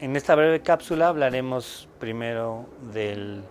En esta breve cápsula hablaremos primero de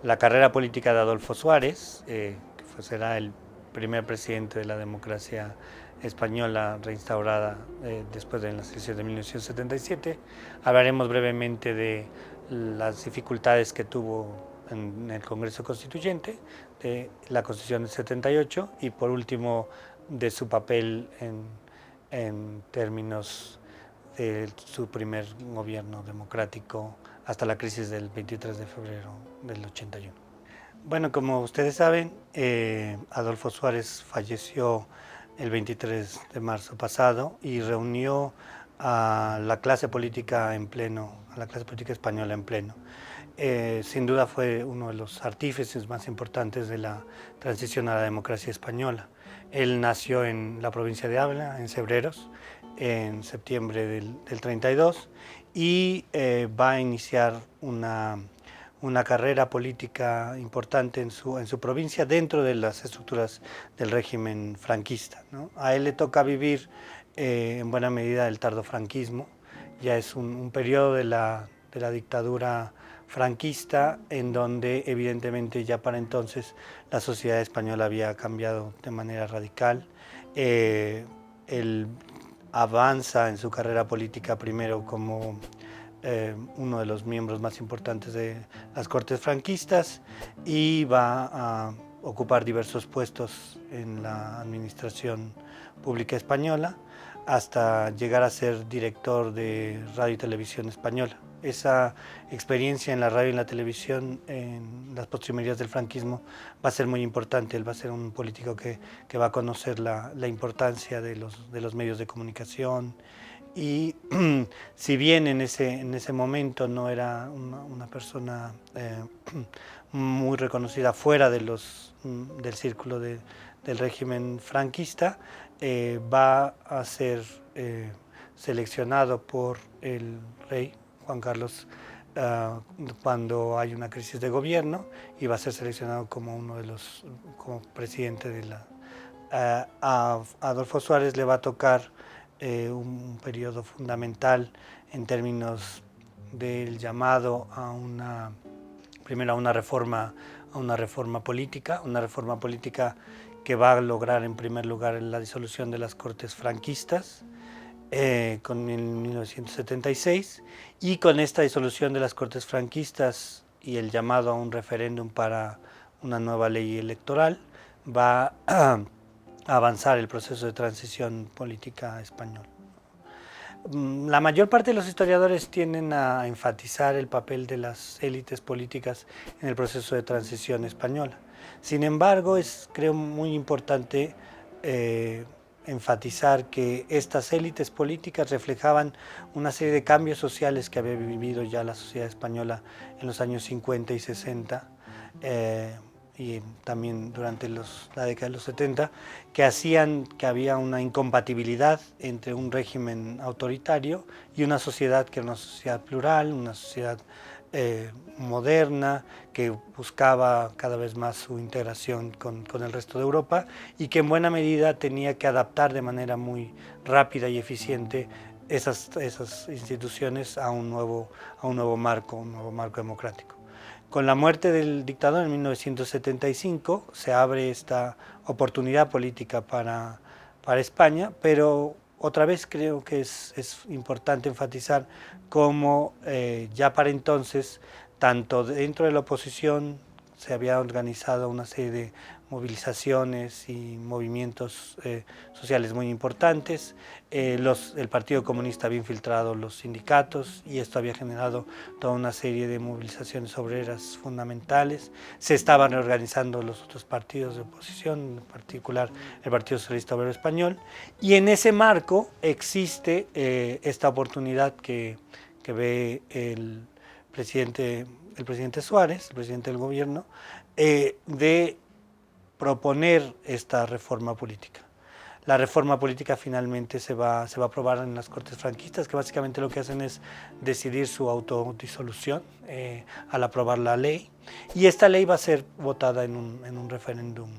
la carrera política de Adolfo Suárez, que será el primer presidente de la democracia española reinstaurada después de la secesión de 1977. Hablaremos brevemente de las dificultades que tuvo en el Congreso Constituyente, de la Constitución del 78 y por último de su papel en términos de su primer gobierno democrático hasta la crisis del 23 de febrero del 81. Bueno, como ustedes saben, Adolfo Suárez falleció el 23 de marzo pasado y reunió a la clase política en pleno, a la clase política española en pleno. Sin duda fue uno de los artífices más importantes de la transición a la democracia española. Él nació en la provincia de Ávila, en Cebreros, en septiembre del 32 y va a iniciar una carrera política importante en su provincia dentro de las estructuras del régimen franquista, ¿no? A él le toca vivir en buena medida el tardofranquismo, ya es un periodo de la dictadura franquista en donde evidentemente ya para entonces la sociedad española había cambiado de manera radical. Él avanza en su carrera política primero como uno de los miembros más importantes de las Cortes franquistas y va a ocupar diversos puestos en la administración pública española hasta llegar a ser director de Radio y Televisión Española. Esa experiencia en la radio y en la televisión en las postrimerías del franquismo va a ser muy importante. Él va a ser un político que va a conocer la importancia de los medios de comunicación y si bien en ese momento no era una persona muy reconocida fuera de del círculo del régimen franquista, va a ser seleccionado por el rey Juan Carlos cuando hay una crisis de gobierno y va a ser seleccionado como como presidente de la... a Adolfo Suárez le va a tocar un periodo fundamental en términos del llamado primero a una reforma política que va a lograr en primer lugar la disolución de las Cortes franquistas en 1976 y con esta disolución de las Cortes franquistas y el llamado a un referéndum para una nueva ley electoral va a avanzar el proceso de transición política español. La mayor parte de los historiadores tienden a enfatizar el papel de las élites políticas en el proceso de transición española. Sin embargo, creo muy importante enfatizar que estas élites políticas reflejaban una serie de cambios sociales que había vivido ya la sociedad española en los años 50 y 60 y también durante la década de los 70, que hacían que había una incompatibilidad entre un régimen autoritario y una sociedad que era una sociedad plural, una sociedad moderna, que buscaba cada vez más su integración con el resto de Europa y que en buena medida tenía que adaptar de manera muy rápida y eficiente esas instituciones a un nuevo marco democrático. Con la muerte del dictador en 1975 se abre esta oportunidad política para España, pero otra vez creo que es importante enfatizar cómo ya para entonces, tanto dentro de la oposición se había organizado una serie de movilizaciones y movimientos sociales muy importantes. El Partido Comunista había infiltrado los sindicatos y esto había generado toda una serie de movilizaciones obreras fundamentales. Se estaban reorganizando los otros partidos de oposición, en particular el Partido Socialista Obrero Español, y en ese marco existe esta oportunidad que ve el presidente Suárez, el presidente del gobierno, de proponer esta reforma política. La reforma política finalmente se va a aprobar en las Cortes franquistas, que básicamente lo que hacen es decidir su autodisolución al aprobar la ley, y esta ley va a ser votada en un referéndum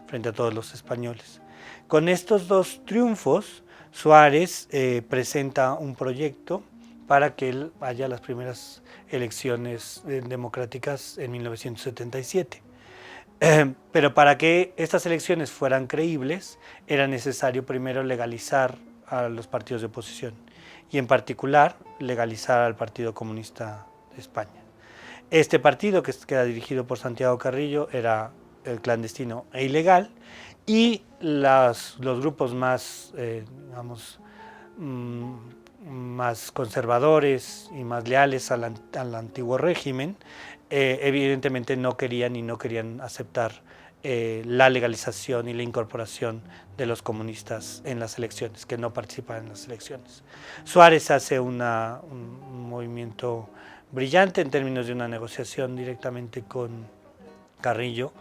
frente a todos los españoles. Con estos dos triunfos, Suárez presenta un proyecto para que haya las primeras elecciones democráticas en 1977. Pero para que estas elecciones fueran creíbles, era necesario primero legalizar a los partidos de oposición y en particular legalizar al Partido Comunista de España. Este partido, que era dirigido por Santiago Carrillo, era clandestino e ilegal, y los grupos más, digamos, más conservadores y más leales al antiguo régimen, evidentemente no querían aceptar la legalización y la incorporación de los comunistas en las elecciones, que no participaran en las elecciones. Suárez hace un movimiento brillante en términos de una negociación directamente con Carrillo,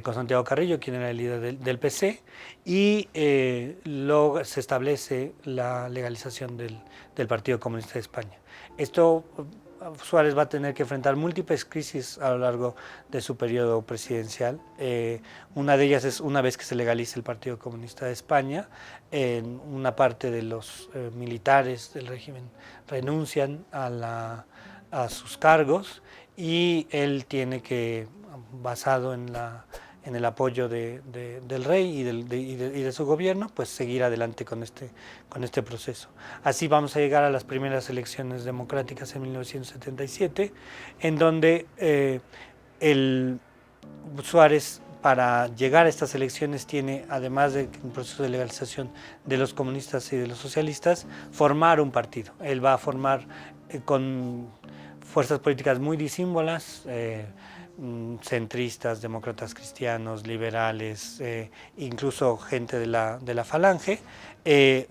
con Santiago Carrillo, quien era el líder del PC, y luego se establece la legalización del Partido Comunista de España. Esto, Suárez va a tener que enfrentar múltiples crisis a lo largo de su periodo presidencial. Una de ellas es una vez que se legalice el Partido Comunista de España, una parte de los militares del régimen renuncian a sus cargos y él tiene que, basado en el apoyo del rey y de su gobierno, pues seguir adelante con este proceso. Así vamos a llegar a las primeras elecciones democráticas en 1977, en donde Suárez, para llegar a estas elecciones, tiene, además de un proceso de legalización de los comunistas y de los socialistas, formar un partido. Él va a formar con fuerzas políticas muy disímbolas, centristas, demócratas cristianos, liberales, incluso gente de la Falange,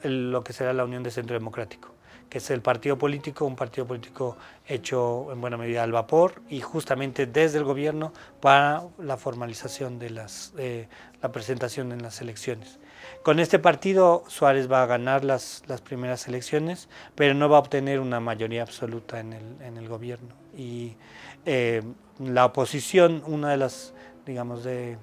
lo que será la Unión de Centro Democrático, que es un partido político hecho en buena medida al vapor y justamente desde el gobierno para la formalización de la presentación en las elecciones. Con este partido Suárez va a ganar las primeras elecciones, pero no va a obtener una mayoría absoluta en el gobierno. Y la oposición, una de las, digamos, de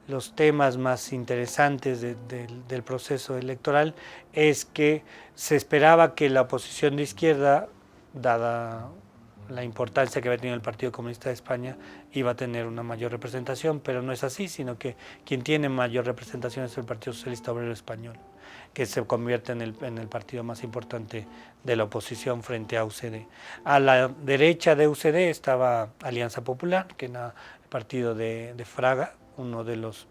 los temas más interesantes del proceso electoral es que se esperaba que la oposición de izquierda, dada la importancia que había tenido el Partido Comunista de España, iba a tener una mayor representación, pero no es así, sino que quien tiene mayor representación es el Partido Socialista Obrero Español, que se convierte en el partido más importante de la oposición frente a UCD. A la derecha de UCD estaba Alianza Popular, que era el partido de Fraga, uno de los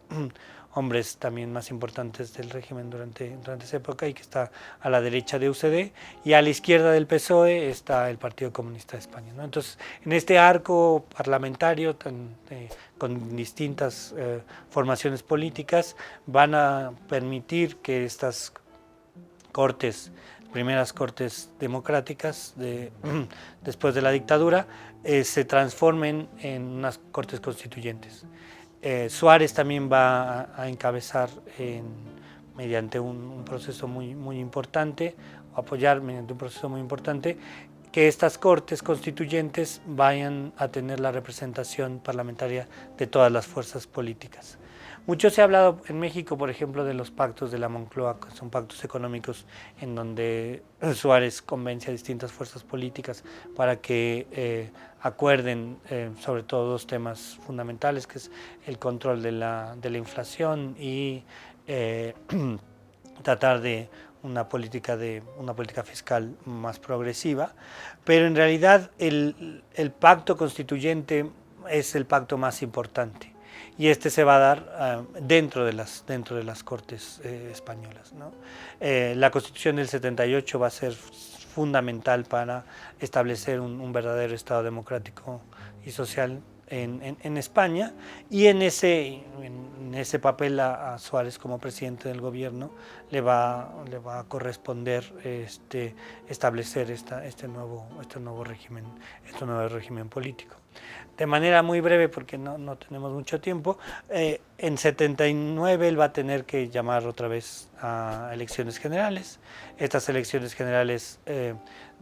hombres también más importantes del régimen durante esa época y que está a la derecha de UCD, y a la izquierda del PSOE está el Partido Comunista de España, ¿no? Entonces, en este arco parlamentario con distintas formaciones políticas, van a permitir que estas primeras cortes democráticas después de la dictadura, se transformen en unas cortes constituyentes. Suárez también va a encabezar mediante un proceso muy importante, apoyar mediante un proceso muy importante, que estas cortes constituyentes vayan a tener la representación parlamentaria de todas las fuerzas políticas. Mucho se ha hablado en México, por ejemplo, de los pactos de la Moncloa, que son pactos económicos en donde Suárez convence a distintas fuerzas políticas para que acuerden sobre todo dos temas fundamentales, que es el control de la inflación y tratar de una política fiscal más progresiva, pero en realidad el pacto constituyente es el pacto más importante. Y este se va a dar dentro de las Cortes españolas, ¿no? La Constitución del 78 va a ser fundamental para establecer un verdadero Estado democrático y social en España, y en ese papel a Suárez como presidente del gobierno le va a corresponder establecer este nuevo régimen político. De manera muy breve, porque no tenemos mucho tiempo, en 79 él va a tener que llamar otra vez a elecciones generales. Estas elecciones generales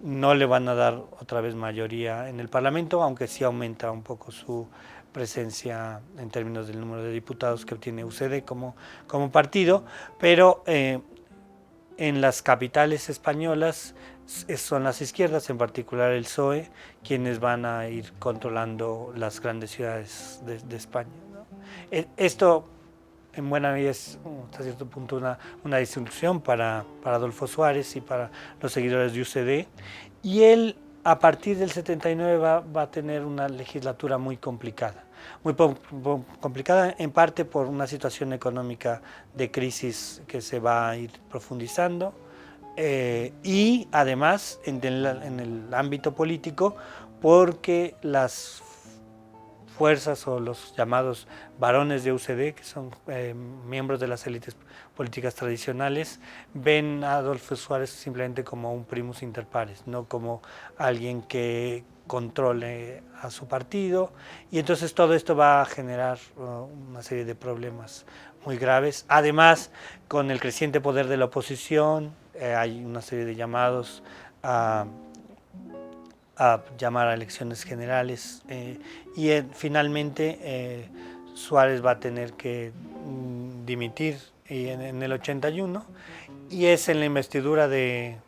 no le van a dar otra vez mayoría en el Parlamento, aunque sí aumenta un poco su presencia en términos del número de diputados que obtiene UCD como partido, pero en las capitales españolas son las izquierdas, en particular el PSOE, quienes van a ir controlando las grandes ciudades de España, ¿no? Esto en buena medida es hasta cierto punto una disolución para Adolfo Suárez y para los seguidores de UCD, y él a partir del 79 va a tener una legislatura muy complicada. Muy complicada en parte por una situación económica de crisis que se va a ir profundizando, y además en el ámbito político, porque las fuerzas o los llamados varones de UCD, que son miembros de las élites políticas tradicionales, ven a Adolfo Suárez simplemente como un primus inter pares, no como alguien que controle a su partido, y entonces todo esto va a generar una serie de problemas muy graves. Además, con el creciente poder de la oposición, hay una serie de llamados a llamar a elecciones generales, y finalmente Suárez va a tener que dimitir en el 81, y es en la investidura del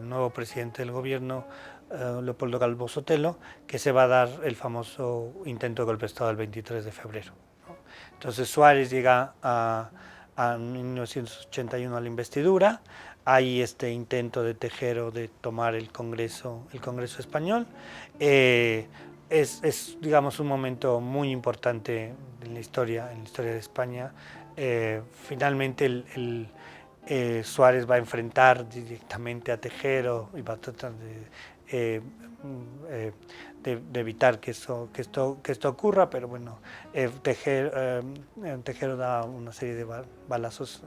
nuevo presidente del gobierno, Leopoldo Calvo Sotelo, que se va a dar el famoso intento de golpe de Estado el 23 de febrero, ¿no? Entonces Suárez llega a 1981 a la investidura, hay este intento de Tejero de tomar el Congreso español. Digamos, un momento muy importante en la historia de España. Finalmente Suárez va a enfrentar directamente a Tejero y va a tratar eh, de evitar que esto ocurra, pero bueno, Tejero da una serie de balazos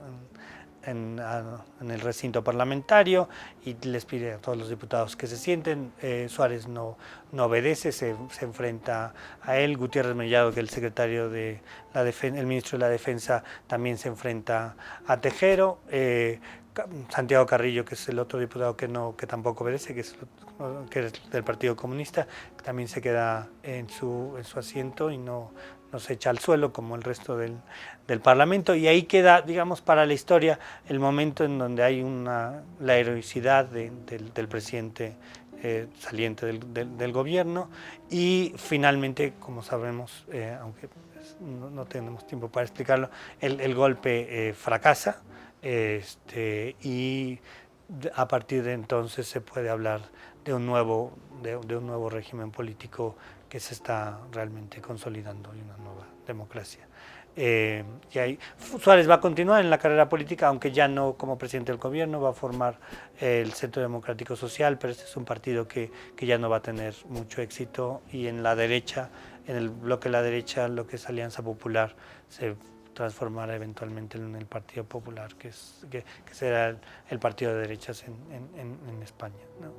en el recinto parlamentario y les pide a todos los diputados que se sienten. Suárez no obedece, se enfrenta a él. Gutiérrez Mellado, que es el secretario de la Defensa, el ministro de la Defensa, también se enfrenta a Tejero. Santiago Carrillo, que es el otro diputado que tampoco obedece, que es del Partido Comunista, que también se queda en su asiento y no se echa al suelo como el resto del Parlamento, y ahí queda, digamos, para la historia el momento en donde hay la heroicidad del presidente saliente del gobierno, y finalmente, como sabemos, aunque no tenemos tiempo para explicarlo, el golpe fracasa, y a partir de entonces se puede hablar de un nuevo régimen político que se está realmente consolidando, y una nueva democracia. Y ahí Suárez va a continuar en la carrera política, aunque ya no como presidente del gobierno, va a formar el Centro Democrático Social, pero este es un partido que ya no va a tener mucho éxito, y en la derecha, en el bloque de la derecha, lo que es Alianza Popular, se transformará eventualmente en el Partido Popular, que será el partido de derechas en España, ¿no?